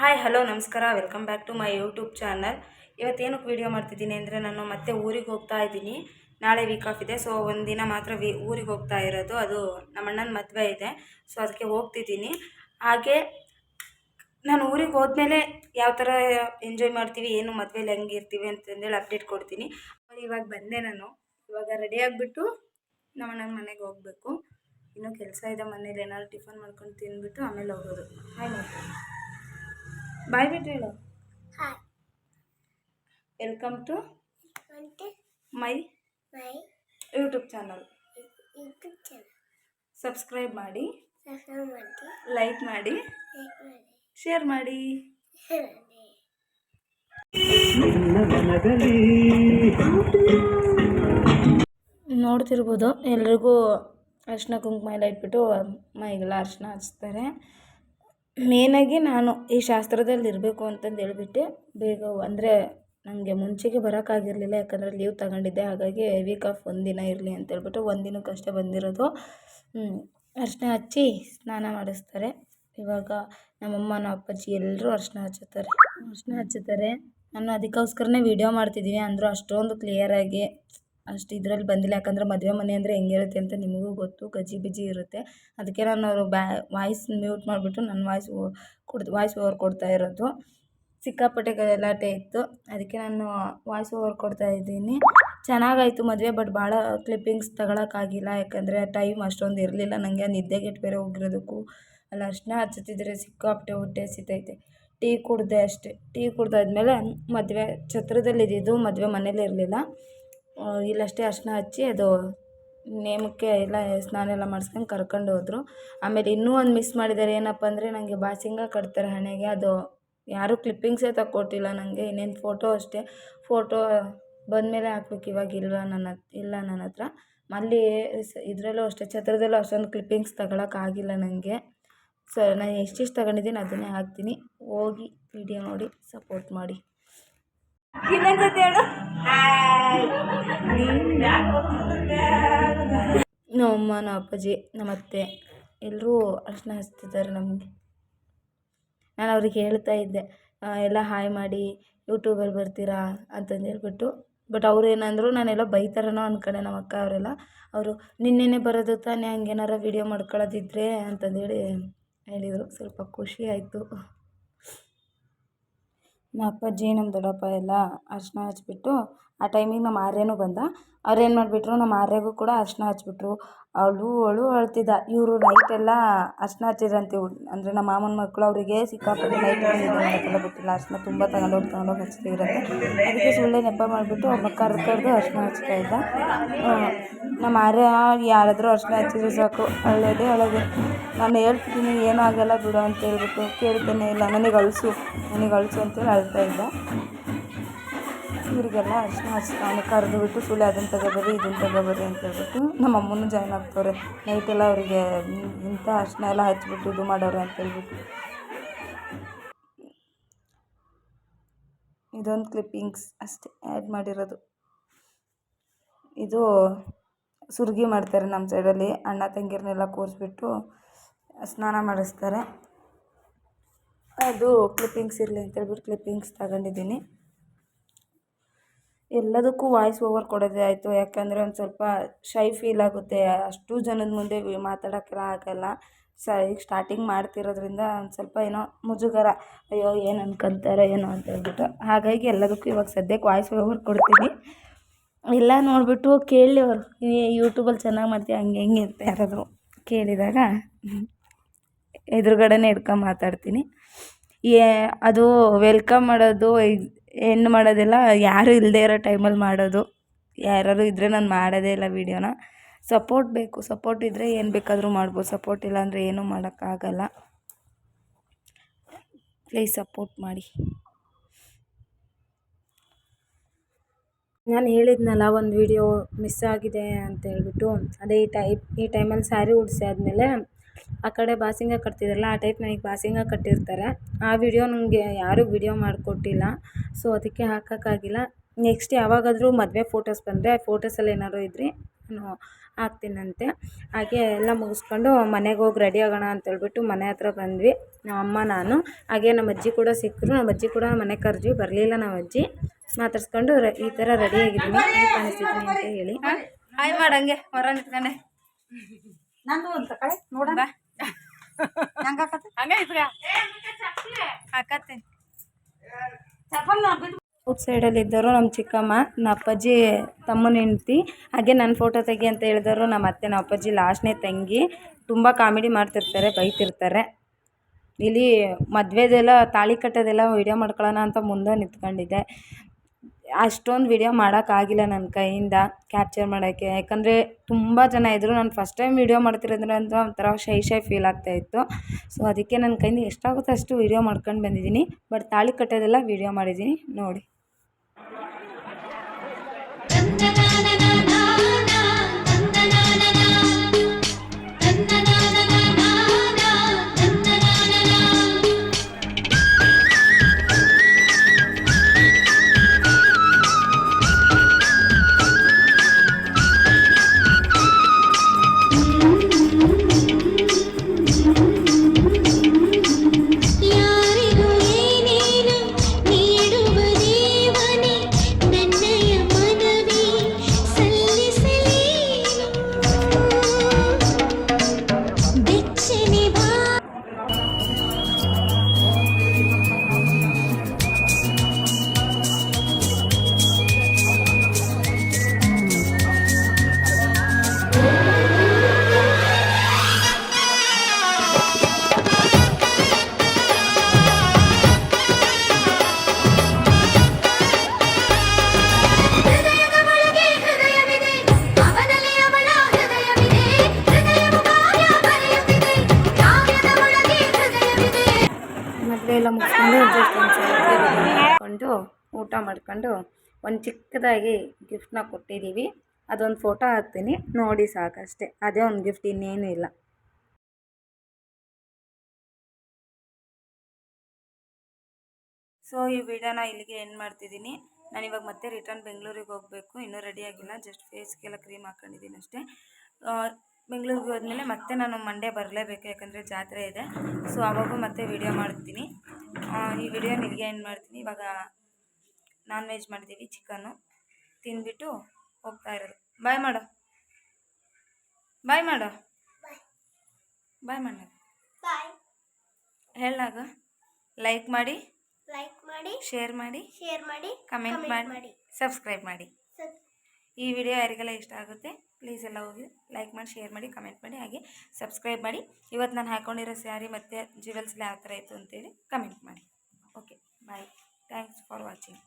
Hi hello ನಮಸ್ಕಾರ, welcome back to my YouTube channel. ಇವತ್ತೇನಕ್ಕೆ video ಮಾಡ್ತಿದ್ದೀನಿ ಅಂದರೆ, ನಾನು ಮತ್ತೆ ಊರಿಗೆ ಹೋಗ್ತಾ ಇದ್ದೀನಿ. ನಾಳೆ ವೀಕ್ ಆಫ್ ಇದೆ. ಸೊ ಒಂದಿನ ಮಾತ್ರ ಊರಿಗೆ ಹೋಗ್ತಾ ಇರೋದು. ಅದು ನಮ್ಮ ಅಣ್ಣನ ಮದುವೆ ಇದೆ. ಸೊ ಅದಕ್ಕೆ ಹೋಗ್ತಿದ್ದೀನಿ. ಹಾಗೆ ನಾನು ಊರಿಗೆ ಹೋದ್ಮೇಲೆ ಯಾವ ಥರ ಎಂಜಾಯ್ ಮಾಡ್ತೀವಿ, ಏನು ಮದುವೆಲಿ ಹೆಂಗಿರ್ತೀವಿ ಅಂತಂದೇಳಿ ಅಪ್ಡೇಟ್ ಕೊಡ್ತೀನಿ. ಇವಾಗ ಬಂದೆ. ನಾನು ಇವಾಗ ರೆಡಿ ಆಗಿಬಿಟ್ಟು ನಮ್ಮ ಅಣ್ಣನ ಮನೆಗೆ ಹೋಗಬೇಕು. ಇನ್ನೂ ಕೆಲಸ ಇದೆ ಮನೇಲಿ. ಏನಾದ್ರು ಟಿಫನ್ ಮಾಡ್ಕೊಂಡು ತಿಂದ್ಬಿಟ್ಟು ಆಮೇಲೆ ಹೋಗೋದು. ಹಾಯ್ ಬಾಯ್ ಬಿಟ್ಟು ಹೇಳು. Hi, welcome to my YouTube channel. Subscribe ಮಾಡಿ, ಲೈಕ್ ಮಾಡಿ, ಶೇರ್ ಮಾಡಿ. ನೋಡ್ತಿರ್ಬೋದು, ಎಲ್ರಿಗೂ ಅರಿಶಿನ ಕುಂಕುಮ ಎಲ್ಲ ಇಟ್ಬಿಟ್ಟು ಮೈಗೆಲ್ಲ ಅರಿಶಿನ ಹಚ್ತಾರೆ. ಮೇನಾಗಿ ನಾನು ಈ ಶಾಸ್ತ್ರದಲ್ಲಿ ಇರಬೇಕು ಅಂತಂದು ಹೇಳ್ಬಿಟ್ಟು ಬೇಗ ಅಂದರೆ ನನಗೆ ಮುಂಚೆಗೆ ಬರೋಕ್ಕಾಗಿರಲಿಲ್ಲ. ಯಾಕಂದರೆ ಲೀವ್ ತಗೊಂಡಿದ್ದೆ. ಹಾಗಾಗಿ ವೀಕ್ ಆಫ್ ಒಂದಿನ ಇರಲಿ ಅಂತೇಳ್ಬಿಟ್ಟು ಒಂದಿನಕ್ಕಷ್ಟೇ ಬಂದಿರೋದು. ಅರಿಶಿನ ಹಚ್ಚಿ ಸ್ನಾನ ಮಾಡಿಸ್ತಾರೆ. ಇವಾಗ ನಮ್ಮಮ್ಮ, ನಮ್ಮ ಅಪ್ಪಾಜಿ ಎಲ್ಲರೂ ಅರಿಶಿನ ಹಚ್ಚುತ್ತಾರೆ. ನಾನು ಅದಕ್ಕೋಸ್ಕರನೇ ವೀಡಿಯೋ ಮಾಡ್ತಿದ್ದೀನಿ. ಅಂದರೂ ಅಷ್ಟೊಂದು ಕ್ಲಿಯರಾಗಿ ಅಷ್ಟು ಇದರಲ್ಲಿ ಬಂದಿಲ್ಲ. ಯಾಕಂದರೆ ಮದುವೆ ಮನೆ ಅಂದರೆ ಹೆಂಗಿರುತ್ತೆ ಅಂತ ನಿಮಗೂ ಗೊತ್ತು, ಗಜಿ ಬಿಜಿ ಇರುತ್ತೆ. ಅದಕ್ಕೆ ನಾನು ಅವರು ವಾಯ್ಸ್ ಮ್ಯೂಟ್ ಮಾಡಿಬಿಟ್ಟು ನನ್ನ ವಾಯ್ಸ್ ಓವರ್ ಕೊಡ್ತಾ ಇರೋದು. ಸಿಕ್ಕಾಪಟ್ಟೆ ಗಲಾಟೆ ಇತ್ತು, ಅದಕ್ಕೆ ನಾನು ವಾಯ್ಸ್ ಓವರ್ ಕೊಡ್ತಾ ಇದ್ದೀನಿ. ಚೆನ್ನಾಗಾಯಿತು ಮದುವೆ, ಬಟ್ ಭಾಳ ಕ್ಲಿಪ್ಪಿಂಗ್ಸ್ ತಗೊಳಕ್ಕಾಗಿಲ್ಲ. ಯಾಕಂದರೆ ಟೈಮ್ ಅಷ್ಟೊಂದು ಇರಲಿಲ್ಲ ನನಗೆ. ನಿದ್ದೆಗೆಟ್ಟು ಬೇರೆ ಹೋಗಿರೋದಕ್ಕೂ ಅಲ್ಲಿ ಅರಿಶಿನ ಹಚ್ಚುತ್ತಿದ್ರೆ ಸಿಕ್ಕಾಪಟ್ಟೆ ಹೊಟ್ಟೆ ಹಸಿತೈತೆ. ಟೀ ಕುಡಿದೆ ಅಷ್ಟೇ. ಟೀ ಕುಡ್ದಾದ್ಮೇಲೆ ಮದುವೆ ಛತ್ರದಲ್ಲಿದ್ದು, ಮದುವೆ ಮನೇಲಿ ಇರಲಿಲ್ಲ. ಇಲ್ಲಷ್ಟೇ ಅರಿಶಿನ ಹಚ್ಚಿ ಅದು ನೇಮಕ್ಕೆ ಎಲ್ಲ ಸ್ನಾನ ಎಲ್ಲ ಮಾಡಿಸ್ಕೊಂಡು ಕರ್ಕೊಂಡು ಹೋದರು. ಆಮೇಲೆ ಇನ್ನೂ ಒಂದು ಮಿಸ್ ಮಾಡಿದ್ದಾರೆ. ಏನಪ್ಪ ಅಂದರೆ, ನನಗೆ ಬಾಸಿಂಗ ಕಟ್ತಾರೆ ಹಣೆಗೆ. ಅದು ಯಾರೂ ಕ್ಲಿಪ್ಪಿಂಗ್ಸೇ ತಕ್ಕೊಟ್ಟಿಲ್ಲ ನನಗೆ. ಇನ್ನೇನು ಫೋಟೋ ಅಷ್ಟೇ. ಫೋಟೋ ಬಂದಮೇಲೆ ಹಾಕ್ಬೇಕು. ಇವಾಗ ಇಲ್ಲ ನನ್ನ ಹತ್ರ. ಅಲ್ಲಿ ಇದರಲ್ಲೂ ಅಷ್ಟೇ, ಛತ್ರದಲ್ಲೂ ಅಷ್ಟೊಂದು ಕ್ಲಿಪ್ಪಿಂಗ್ಸ್ ತಗೊಳಕ್ಕಾಗಿಲ್ಲ ನನಗೆ. ಸೊ ನಾನು ಎಷ್ಟೆಷ್ಟು ತಗೊಂಡಿದ್ದೀನಿ ಅದನ್ನೇ ಹಾಕ್ತೀನಿ. ಹೋಗಿ ವಿಡಿಯೋ ನೋಡಿ ಸಪೋರ್ಟ್ ಮಾಡಿ. ಇನ್ನೊಂದ್ಸತಿ ಹೇಳು. ನಮ್ಮಮ್ಮ, ನಮ್ಮ ಅಪ್ಪಾಜಿ, ನಮ್ಮ ಅತ್ತೆ ಎಲ್ಲರೂ ಅರಿಶಿನ ಹಚ್ತಿದ್ದಾರೆ ನಮಗೆ. ನಾನು ಅವ್ರಿಗೆ ಹೇಳ್ತಾ ಇದ್ದೆ, ಎಲ್ಲ ಹಾಯ್ ಮಾಡಿ ಯೂಟ್ಯೂಬಲ್ಲಿ ಬರ್ತೀರಾ ಅಂತಂದು ಹೇಳ್ಬಿಟ್ಟು. ಬಟ್ ಅವ್ರು ಏನಂದರು, ನಾನೆಲ್ಲ ಬೈತಾರನೋ ಅಂದ್ಕೊಂಡೆ. ನಮ್ಮ ಅಕ್ಕ ಅವರೆಲ್ಲ ಅವರು ನಿನ್ನೆನೆ ಬರೋದು ತಾನೇ, ಹಂಗೇನಾರ ವೀಡಿಯೋ ಮಾಡ್ಕೊಳ್ಳೋದಿದ್ರೆ ಅಂತಂದೇಳಿ ಹೇಳಿದರು. ಸ್ವಲ್ಪ ಖುಷಿ ಆಯಿತು. ನಮ್ಮ ಅಪ್ಪಾಜಿ, ನಮ್ಮ ದೊಡ್ಡಪ್ಪ ಎಲ್ಲ ಅರಿಶಿನ ಹಚ್ಬಿಟ್ಟು ಆ ಟೈಮಿಗೆ ನಮ್ಮ ಆರ್ಯನೂ ಬಂದ. ಅವ್ರೇನು ಮಾಡಿಬಿಟ್ರು, ನಮ್ಮ ಆರ್ಯಗೂ ಕೂಡ ಅರಿಶಿನ ಹಚ್ಬಿಟ್ರು. ಅವಳು ಅಳ್ತಿದ್ದ. ಇವರು ನೈಟೆಲ್ಲ ಅರಿಶಿನ ಹಚ್ಚಿದ್ರಂತೆ. ಅಂದರೆ ನಮ್ಮ ಮಾಮನ ಮಕ್ಕಳು, ಅವರಿಗೆ ಸಿಕ್ಕಾಪಟ್ಟೆ ನೈಟ್ ಮಾಡೋಕ್ಕೆಲ್ಲ ಬಿಟ್ಟಿಲ್ಲ. ಅರಿಶಿನ ತುಂಬ ತಗೊಂಡೋಗಿ ಹಚ್ತಿದ್ರಂತೆ. ಅದಕ್ಕೆ ಸುಳ್ಳೆ ನೆಪ ಮಾಡಿಬಿಟ್ಟು ಅವ್ರನ್ನ ಕರೆದು ಅರಿಶಿನ ಹಚ್ತಾ ಇದ್ದ. ನಮ್ಮ ಆರ್ಯ ಯಾರಾದರೂ ಅರಿಶಿನ ಹಚ್ಚಿದ್ರೆ ಸಾಕು ಅಳ್ಳೋದೇ. ನಾನು ಹೇಳ್ತಿದ್ದೀನಿ ಏನೂ ಆಗೋಲ್ಲ ಬಿಡು ಅಂತ ಹೇಳ್ಬಿಟ್ಟು ಕೇಳ್ತಾನೆ ಇಲ್ಲ. ನನಗೆ ಅಳಿಸು ಅಂತೇಳಿ ಅಳ್ತಾ ಇದ್ದ. ಇವರಿಗೆಲ್ಲ ಅರಿಶಿನ ಹಚ್ತಾನೆ ಕರೆದು ಬಿಟ್ಟು ಸುಳ್ಳೆ ಅದನ್ನು ತಗೋಬರ್ರಿ ಇದನ್ನು ತಗೋಬರ್ರಿ ಅಂತ ಹೇಳ್ಬಿಟ್ಟು. ನಮ್ಮ ಅಮ್ಮನೂ ಜಾಯ್ನ್ ಆಗ್ತವ್ರೆ. ನೈಟೆಲ್ಲ ಅವರಿಗೆ ಇಂಥ ಅರಿಶಿನ ಎಲ್ಲ ಹಚ್ಬಿಟ್ಟು ಇದು ಮಾಡೋರೆ ಅಂತ ಹೇಳ್ಬಿಟ್ಟು. ಇದೊಂದು ಕ್ಲಿಪ್ಪಿಂಗ್ಸ್ ಅಷ್ಟೇ ಆ್ಯಡ್ ಮಾಡಿರೋದು. ಇದು ಸುರ್ಗಿ ಮಾಡ್ತಾರೆ ನಮ್ಮ ಸೈಡಲ್ಲಿ. ಅಣ್ಣ ತಂಗಿರನ್ನೆಲ್ಲ ಕೂರಿಸ್ಬಿಟ್ಟು ಸ್ನಾನ ಮಾಡಿಸ್ತಾರೆ. ಅದು ಕ್ಲಿಪ್ಪಿಂಗ್ಸ್ ಇರಲಿ ಅಂತೇಳ್ಬಿಟ್ಟು ಕ್ಲಿಪ್ಪಿಂಗ್ಸ್ ತಗೊಂಡಿದ್ದೀನಿ. ಎಲ್ಲದಕ್ಕೂ ವಾಯ್ಸ್ ಓವರ್ ಕೊಡೋದೇ ಆಯಿತು. ಯಾಕಂದರೆ ಒಂದು ಸ್ವಲ್ಪ ಶೈ ಫೀಲ್ ಆಗುತ್ತೆ. ಅಷ್ಟು ಜನದ ಮುಂದೆ ಮಾತಾಡೋಕ್ಕೆಲ್ಲ ಆಗಲ್ಲ. ಈಗ ಸ್ಟಾರ್ಟಿಂಗ್ ಮಾಡ್ತಿರೋದ್ರಿಂದ ಒಂದು ಸ್ವಲ್ಪ ಏನೋ ಮುಜುಗರ, ಅಯ್ಯೋ ಏನು ಅನ್ಕೊತಾರೋ ಏನೋ ಅಂತ ಹೇಳ್ಬಿಟ್ಟು. ಹಾಗಾಗಿ ಎಲ್ಲದಕ್ಕೂ ಇವಾಗ ಸದ್ಯಕ್ಕೆ ವಾಯ್ಸ್ ಓವರ್ ಕೊಡ್ತೀನಿ. ಎಲ್ಲ ನೋಡಿಬಿಟ್ಟು ಕೇಳಲಿ ಅವರು, ಯೂಟ್ಯೂಬಲ್ಲಿ ಚೆನ್ನಾಗಿ ಮಾಡ್ತೀವಿ ಹಂಗೆ ಹೆಂಗೆ ಅಂತ ಯಾರಾದರೂ ಕೇಳಿದಾಗ ಎದುರುಗಡೆನೇ ಹಿಡ್ಕೊಂಡು ಮಾತಾಡ್ತೀನಿ. ಅದು ವೆಲ್ಕಮ್ ಮಾಡೋದು, ಹೆಣ್ಣು ಮಾಡೋದೆಲ್ಲ ಯಾರೂ ಇಲ್ಲದೇ ಇರೋ ಟೈಮಲ್ಲಿ ಮಾಡೋದು. ಯಾರಾದ್ರು ಇದ್ದರೆ ನಾನು ಮಾಡೋದೇ ಇಲ್ಲ ವೀಡಿಯೋನ. ಸಪೋರ್ಟ್ ಬೇಕು. ಸಪೋರ್ಟ್ ಇದ್ದರೆ ಏನು ಬೇಕಾದರೂ ಮಾಡ್ಬೋದು. ಸಪೋರ್ಟ್ ಇಲ್ಲ ಅಂದರೆ ಏನೂ ಮಾಡೋಕ್ಕಾಗಲ್ಲ. ಪ್ಲೀಸ್ ಸಪೋರ್ಟ್ ಮಾಡಿ. ನಾನು ಹೇಳಿದ್ನಲ್ಲ ಒಂದು ವೀಡಿಯೋ ಮಿಸ್ ಆಗಿದೆ ಅಂತ ಹೇಳ್ಬಿಟ್ಟು. ಅದೇ ಈ ಟೈಮಲ್ಲಿ ಸ್ಯಾರಿ ಉಡಿಸಿ ಆದಮೇಲೆ ಆ ಕಡೆ ಬಾಸಿಂಗ ಕಟ್ತಿದ್ರಲ್ಲ, ಆ ಟೈಪ್ ನನಗೆ ಬಾಸಿಂಗ ಕಟ್ಟಿರ್ತಾರೆ. ಆ ವಿಡಿಯೋ ನನಗೆ ಯಾರೂ ವಿಡಿಯೋ ಮಾಡಿಕೊಟ್ಟಿಲ್ಲ. ಸೊ ಅದಕ್ಕೆ ಹಾಕೋಕ್ಕಾಗಿಲ್ಲ. ನೆಕ್ಸ್ಟ್ ಯಾವಾಗಾದರೂ ಮದುವೆ ಫೋಟೋಸ್ ಬಂದರೆ ಫೋಟೋಸಲ್ಲಿ ಏನಾದ್ರು ಇದ್ದರೆ ನಾನು ಹಾಕ್ತೀನಂತೆ. ಹಾಗೆ ಎಲ್ಲ ಮುಗಿಸ್ಕೊಂಡು ಮನೆಗೆ ಹೋಗಿ ರೆಡಿ ಆಗೋಣ ಅಂತೇಳ್ಬಿಟ್ಟು ಮನೆ ಹತ್ರ ಬಂದ್ವಿ ನಮ್ಮ ಅಮ್ಮ ನಾನು. ಹಾಗೆ ನಮ್ಮ ಅಜ್ಜಿ ಕೂಡ ಸಿಕ್ಕರು. ನಮ್ಮ ಅಜ್ಜಿ ಕೂಡ ಮನೆಗೆ ಕರೆದ್ವಿ, ಬರಲಿಲ್ಲ ನಮ್ಮ ಅಜ್ಜಿ. ಮಾತಾಡ್ಸ್ಕೊಂಡು ಈ ಥರ ರೆಡಿಯಾಗಿದ್ದೀನಿ, ಹೇಗೆ ಕಾಣಿಸ್ತಿದ್ದೀನಿ ಅಂತ ಹೇಳಿ. ಹಾಯ್ ಮಾಡಂಗೆ ಹೊರ ನಿಂತ್ಕೊಂಡೆ ನಂದು ಅಂತ ಕಡೆ ನೋಡ ಹಾಕತ್ತೀನಿ. ಔಟ್ ಸೈಡಲ್ಲಿ ಇದ್ದವರು ನಮ್ಮ ಚಿಕ್ಕಮ್ಮ, ನಮ್ಮ ಅಪ್ಪಾಜಿ ತಮ್ಮನ ಹೆಂಡ್ತಿ, ಹಾಗೆ ನನ್ನ ಫೋಟೋ ತೆಗಿ ಅಂತ ಹೇಳಿದವರು ನಮ್ಮ ಅತ್ತೆ, ನಮ್ಮ ಅಪ್ಪಾಜಿ ಲಾಸ್ಟ್ನೇ ತಂಗಿ. ತುಂಬ ಕಾಮಿಡಿ ಮಾಡ್ತಿರ್ತಾರೆ, ಬೈತಿರ್ತಾರೆ. ಇಲ್ಲಿ ಮದುವೆದೆಲ್ಲ ತಾಳಿ ಕಟ್ಟೋದೆಲ್ಲ ವೀಡಿಯೋ ಮಾಡ್ಕೊಳ್ಳೋಣ ಅಂತ ಮುಂದೆ ನಿಂತ್ಕೊಂಡಿದ್ದೆ. ಅಷ್ಟೊಂದು ವೀಡಿಯೋ ಮಾಡೋಕ್ಕಾಗಿಲ್ಲ ನನ್ನ ಕೈಯಿಂದ ಕ್ಯಾಪ್ಚರ್ ಮಾಡೋಕ್ಕೆ, ಯಾಕಂದರೆ ತುಂಬ ಜನ ಇದ್ದರು. ನಾನು ಫಸ್ಟ್ ಟೈಮ್ ವೀಡಿಯೋ ಮಾಡ್ತಿರೋದ್ರಿಂದ ಒಂಥರ ಶೈ ಫೀಲ್ ಆಗ್ತಾಯಿತ್ತು. ಸೊ ಅದಕ್ಕೆ ನನ್ನ ಕೈಯಿಂದ ಎಷ್ಟಾಗುತ್ತೋ ಅಷ್ಟು ವೀಡಿಯೋ ಮಾಡ್ಕೊಂಡು ಬಂದಿದ್ದೀನಿ. ಬಟ್ ತಾಳಿ ಕಟ್ಟೋದೆಲ್ಲ ವೀಡಿಯೋ ಮಾಡಿದ್ದೀನಿ, ನೋಡಿ. ಎಲ್ಲ ಮುಗಿಸ್ಕೊಂಡು ಜಸ್ಟ್ ಒಂದು ಊಟ ಮಾಡ್ಕೊಂಡು ಒಂದು ಚಿಕ್ಕದಾಗಿ ಗಿಫ್ಟನ್ನ ಕೊಟ್ಟಿದ್ದೀವಿ. ಅದೊಂದು ಫೋಟೋ ಹಾಕ್ತೀನಿ, ನೋಡಿ ಸಾಕಷ್ಟೇ. ಅದೇ ಒಂದು ಗಿಫ್ಟ್, ಇನ್ನೇನು ಇಲ್ಲ. ಸೊ ಈ ವಿಡಿಯೋನ ಇಲ್ಲಿಗೆ ಎಂಡ್ ಮಾಡ್ತಿದ್ದೀನಿ. ನಾನಿವಾಗ ಮತ್ತೆ ರಿಟರ್ನ್ ಬೆಂಗಳೂರಿಗೆ ಹೋಗಬೇಕು. ಇನ್ನೂ ರೆಡಿ ಆಗಿಲ್ಲ, ಜಸ್ಟ್ ಫೇಸ್ಗೆಲ್ಲ ಕ್ರೀಮ್ ಹಾಕ್ಕೊಂಡಿದ್ದೀನಿ ಅಷ್ಟೇ. ಬೆಂಗಳೂರಿಗೆ ಹೋದ್ಮೇಲೆ ಮತ್ತೆ ನಾನು ಮಂಡೇ ಬರಲೇಬೇಕು, ಯಾಕಂದರೆ ಜಾತ್ರೆ ಇದೆ. ಸೊ ಆವಾಗೂ ಮತ್ತೆ ವಿಡಿಯೋ ಮಾಡ್ತೀನಿ. ಈ ವಿಡಿಯೋನ ಇಲ್ಲಿಗೆ ಎಂಡ್ ಮಾಡ್ತೀನಿ. ಇವಾಗ ನಾನ್ ವೆಜ್ ಮಾಡಿದ್ದೀವಿ, ಚಿಕನ್ನು ತಿಂದ್ಬಿಟ್ಟು ಹೋಗ್ತಾ ಇರೋದು. ಬಾಯ್ ಮಾಡು, ಬಾಯ್ ಮಾಡು, ಬಾಯ್ ಮಾಡು, ಹೇಳಾಗ ಲೈಕ್ ಮಾಡಿ, ಶೇರ್ ಮಾಡಿ, ಕಮೆಂಟ್ ಮಾಡಿ, ಸಬ್ಸ್ಕ್ರೈಬ್ ಮಾಡಿ. ಈ ವಿಡಿಯೋ ಯಾರಿಗೆಲ್ಲ ಇಷ್ಟ ಆಗುತ್ತೆ ಪ್ಲೀಸ್ ಎಲ್ಲ ಹೋಗಿ ಲೈಕ್ ಮಾಡಿ, ಶೇರ್ ಮಾಡಿ, ಕಮೆಂಟ್ ಮಾಡಿ, ಹಾಗೆ ಸಬ್ಸ್ಕ್ರೈಬ್ ಮಾಡಿ. ಇವತ್ತು ನಾನು ಹಾಕ್ಕೊಂಡಿರೋ ಸ್ಯಾರಿ ಮತ್ತು ಜ್ಯುವೆಲ್ಸ್ ಯಾವ ಥರ ಇತ್ತು ಅಂತೇಳಿ ಕಮೆಂಟ್ ಮಾಡಿ. Okay, bye. Thanks for watching.